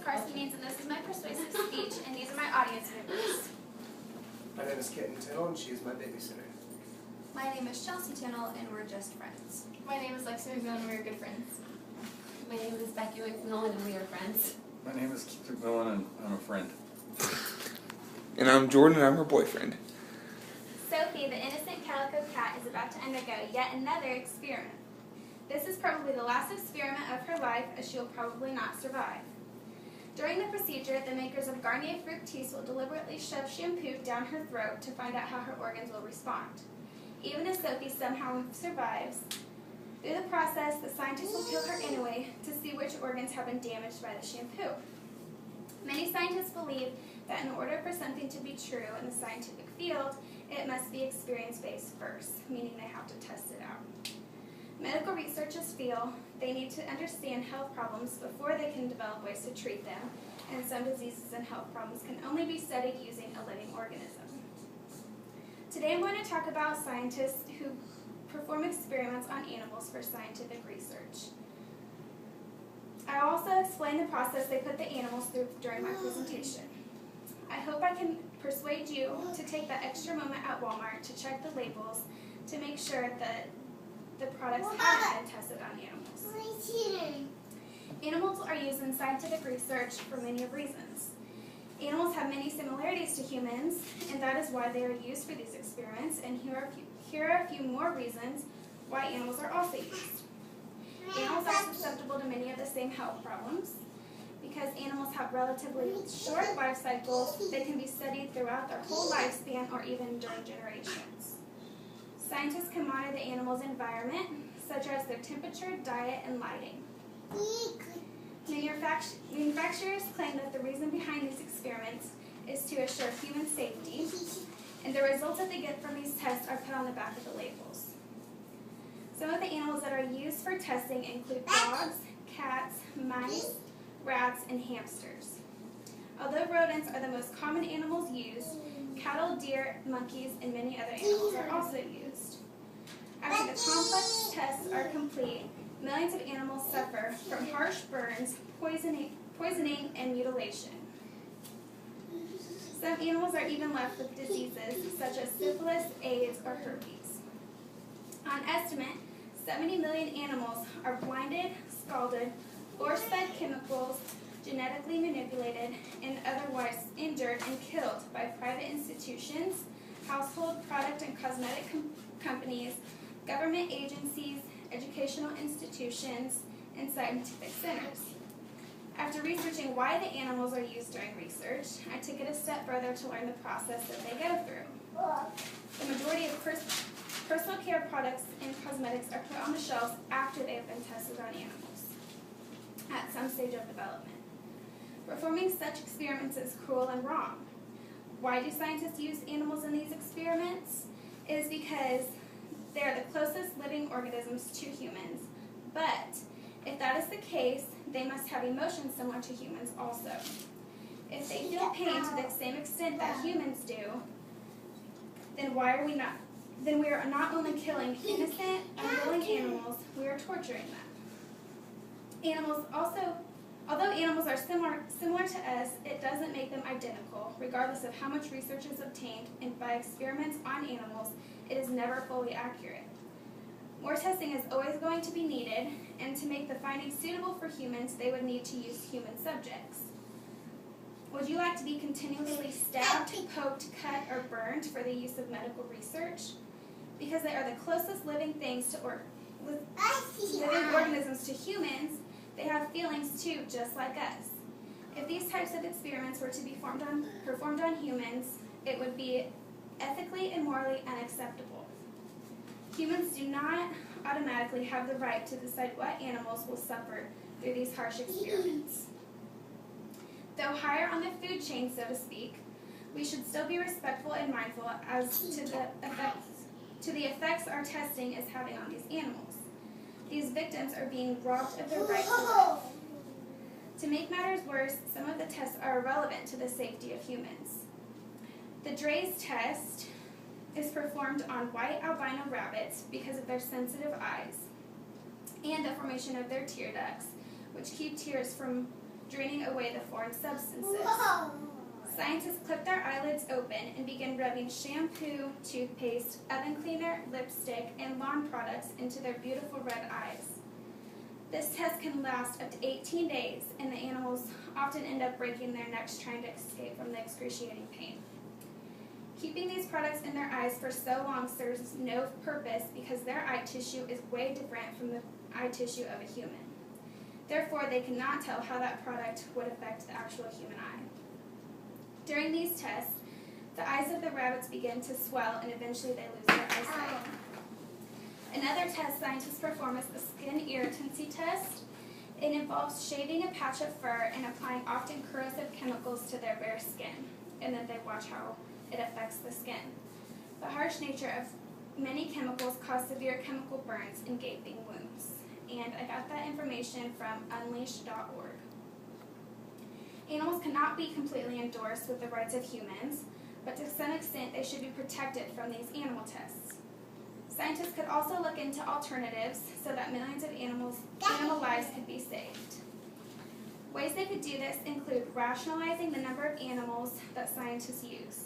Carson Means, and this is my persuasive speech, and these are my audience members. My name is Kitten Tittle, and she is my babysitter. My name is Chelsea Tittle, and we're just friends. My name is Lexi McMillan, and we're good friends. My name is Becky McMillan, and we are friends. My name is Keith McMillan, and I'm a friend. And I'm Jordan, and I'm her boyfriend. Sophie, the innocent calico cat, is about to undergo yet another experiment. This is probably the last experiment of her life, as she will probably not survive. During the procedure, the makers of Garnier Fructis will deliberately shove shampoo down her throat to find out how her organs will respond. Even if Sophie somehow survives, through the process, the scientists will kill her anyway to see which organs have been damaged by the shampoo. Many scientists believe that in order for something to be true in the scientific field, it must be experience-based first, meaning they have to test it out. Medical researchers feel they need to understand health problems before they can develop ways to treat them, and some diseases and health problems can only be studied using a living organism. Today I'm going to talk about scientists who perform experiments on animals for scientific research. I also explain the process they put the animals through during my presentation. I hope I can persuade you to take that extra moment at Walmart to check the labels to make sure that the products haven't been tested on animals. Animals are used in scientific research for many reasons. Animals have many similarities to humans, and that is why they are used for these experiments, and here are a few more reasons why animals are also used. Animals are susceptible to many of the same health problems. Because animals have relatively short life cycles, they can be studied throughout their whole lifespan or even during generations. Scientists can monitor the animal's environment, such as their temperature, diet, and lighting. Manufacturers claim that the reason behind these experiments is to assure human safety, and the results that they get from these tests are put on the back of the labels. Some of the animals that are used for testing include dogs, cats, mice, rats, and hamsters. Although rodents are the most common animals used, cattle, deer, monkeys, and many other animals are also used. After the complex tests are complete, millions of animals suffer from harsh burns, poisoning, and mutilation. Some animals are even left with diseases such as syphilis, AIDS, or herpes. On estimate, 70 million animals are blinded, scalded, force-fed chemicals, genetically manipulated, and otherwise injured and killed by private institutions, household product and cosmetic companies, government agencies, educational institutions, and scientific centers. After researching why the animals are used during research, I took it a step further to learn the process that they go through. The majority of personal care products and cosmetics are put on the shelves after they have been tested on animals, at some stage of development. Performing such experiments is cruel and wrong. Why do scientists use animals in these experiments? It is because they are the closest living organisms to humans, but if that is the case, they must have emotions similar to humans also. If they feel pain to the same extent that humans do, then we are not only killing innocent, unwilling animals, we are torturing them. Although animals are similar to us, it doesn't make them identical, regardless of how much research is obtained, and by experiments on animals, it is never fully accurate. More testing is always going to be needed, and to make the findings suitable for humans, they would need to use human subjects. Would you like to be continuously stabbed, poked, cut, or burned for the use of medical research? Because they are the closest living living organisms to humans, they have feelings too, just like us. If these types of experiments were to be performed on humans, it would be ethically and morally unacceptable. Humans do not automatically have the right to decide what animals will suffer through these harsh experiments. Though higher on the food chain, so to speak, we should still be respectful and mindful as to the effects our testing is having on these animals. These victims are being robbed of their right to live. To make matters worse, some of the tests are irrelevant to the safety of humans. The Drey's test is performed on white albino rabbits because of their sensitive eyes and the formation of their tear ducts, which keep tears from draining away the foreign substances. Scientists clip their eyelids open and begin rubbing shampoo, toothpaste, oven cleaner, lipstick, and lawn products into their beautiful red eyes. This test can last up to 18 days, and the animals often end up breaking their necks trying to escape from the excruciating pain. Keeping these products in their eyes for so long serves no purpose because their eye tissue is way different from the eye tissue of a human. Therefore, they cannot tell how that product would affect the actual human eye. During these tests, the eyes of the rabbits begin to swell and eventually they lose their eyesight. Another test scientists perform is the skin irritancy test. It involves shaving a patch of fur and applying often corrosive chemicals to their bare skin, and then they watch how it affects the skin. The harsh nature of many chemicals cause severe chemical burns and gaping wounds. And I got that information from unleash.org. Animals cannot be completely endorsed with the rights of humans, but to some extent they should be protected from these animal tests. Scientists could also look into alternatives so that millions of animal lives could be saved. Ways they could do this include rationalizing the number of animals that scientists use.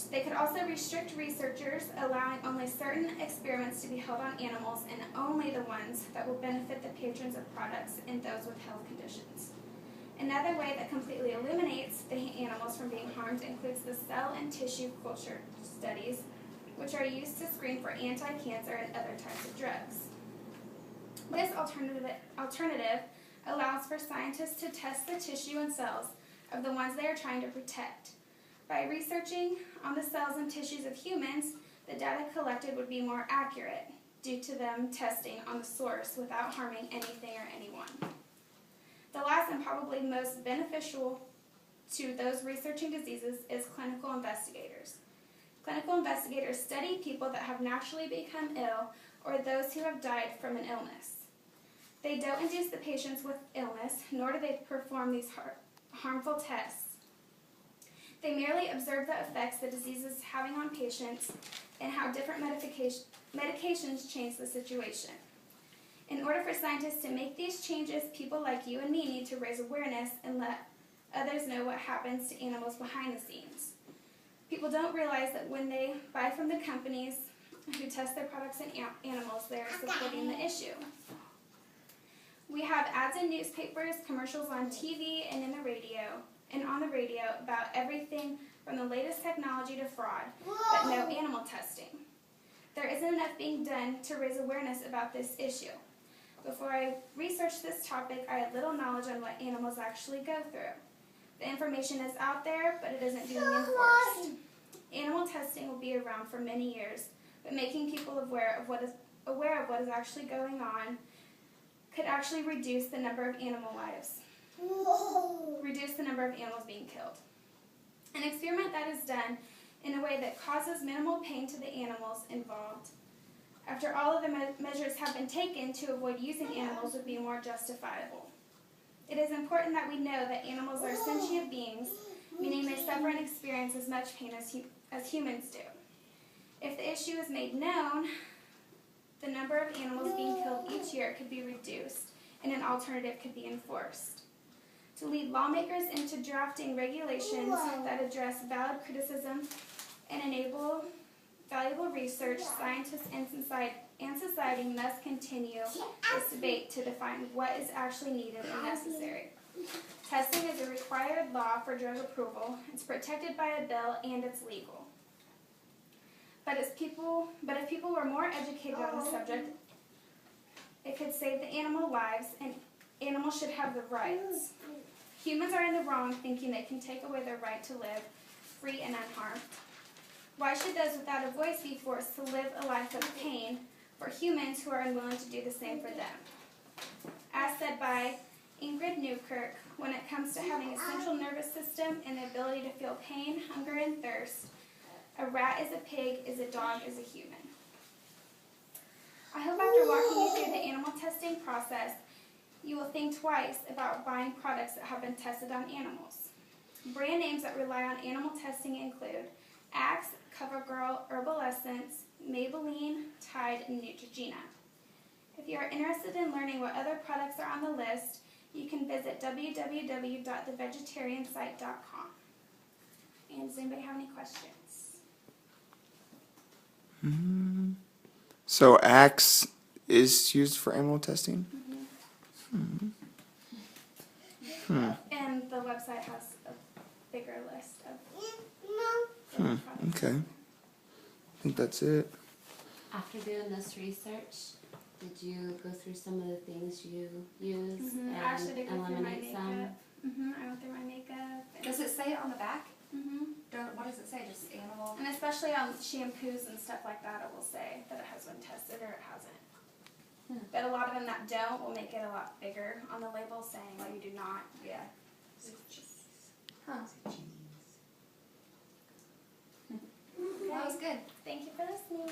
They could also restrict researchers, allowing only certain experiments to be held on animals and only the ones that will benefit the patrons of products and those with health conditions. Another way that completely eliminates the animals from being harmed includes the cell and tissue culture studies, which are used to screen for anti-cancer and other types of drugs. This alternative allows for scientists to test the tissue and cells of the ones they are trying to protect. By researching on the cells and tissues of humans, the data collected would be more accurate due to them testing on the source without harming anything or anyone. The last and probably most beneficial to those researching diseases is clinical investigators. Clinical investigators study people that have naturally become ill or those who have died from an illness. They don't induce the patients with illness, nor do they perform these harmful tests. They merely observe the effects the disease is having on patients and how different medications change the situation. In order for scientists to make these changes, people like you and me need to raise awareness and let others know what happens to animals behind the scenes. People don't realize that when they buy from the companies who test their products on animals, they are supporting the issue. We have ads in newspapers, commercials on TV and on the radio about everything from the latest technology to fraud, but no animal testing. There isn't enough being done to raise awareness about this issue. Before I researched this topic, I had little knowledge on what animals actually go through. The information is out there, but it isn't being enforced. Animal testing will be around for many years, but making people aware of what is actually going on could actually reduce the number of animals being killed. An experiment that is done in a way that causes minimal pain to the animals involved, after all of the measures have been taken to avoid using animals, would be more justifiable. It is important that we know that animals are sentient beings, meaning they suffer and experience as much pain as humans do. If the issue is made known, the number of animals being killed each year could be reduced and an alternative could be enforced. To lead lawmakers into drafting regulations that address valid criticism and enable valuable research, scientists and society must continue this debate to define what is actually needed and necessary. Testing is a required law for drug approval. It's protected by a bill and it's legal. But if people were more educated on the subject, it could save the animal lives, and animals should have the rights. Humans are in the wrong thinking they can take away their right to live free and unharmed. Why should those without a voice be forced to live a life of pain for humans who are unwilling to do the same for them? As said by Ingrid Newkirk, when it comes to having a central nervous system and the ability to feel pain, hunger, and thirst, a rat is a pig, is a dog, is a human. I hope after walking you through the animal testing process, you will think twice about buying products that have been tested on animals. Brand names that rely on animal testing include Axe, CoverGirl, Herbal Essence, Maybelline, Tide, and Neutrogena. If you are interested in learning what other products are on the list, you can visit www.thevegetariansite.com. And does anybody have any questions? So Axe is used for animal testing? And the website has a bigger list of Okay. I think that's it. After doing this research, did you go through some of the things you use I actually did and go through my eliminate makeup. some? I went through my makeup. Does it say it on the back? And, What does it say? Just animal? and especially on shampoos and stuff like that, it will say that it has been tested or it hasn't. But a lot of them that don't will make it a lot bigger on the label saying, well, you do not. Yeah. Huh. Okay. That was good. Thank you for listening.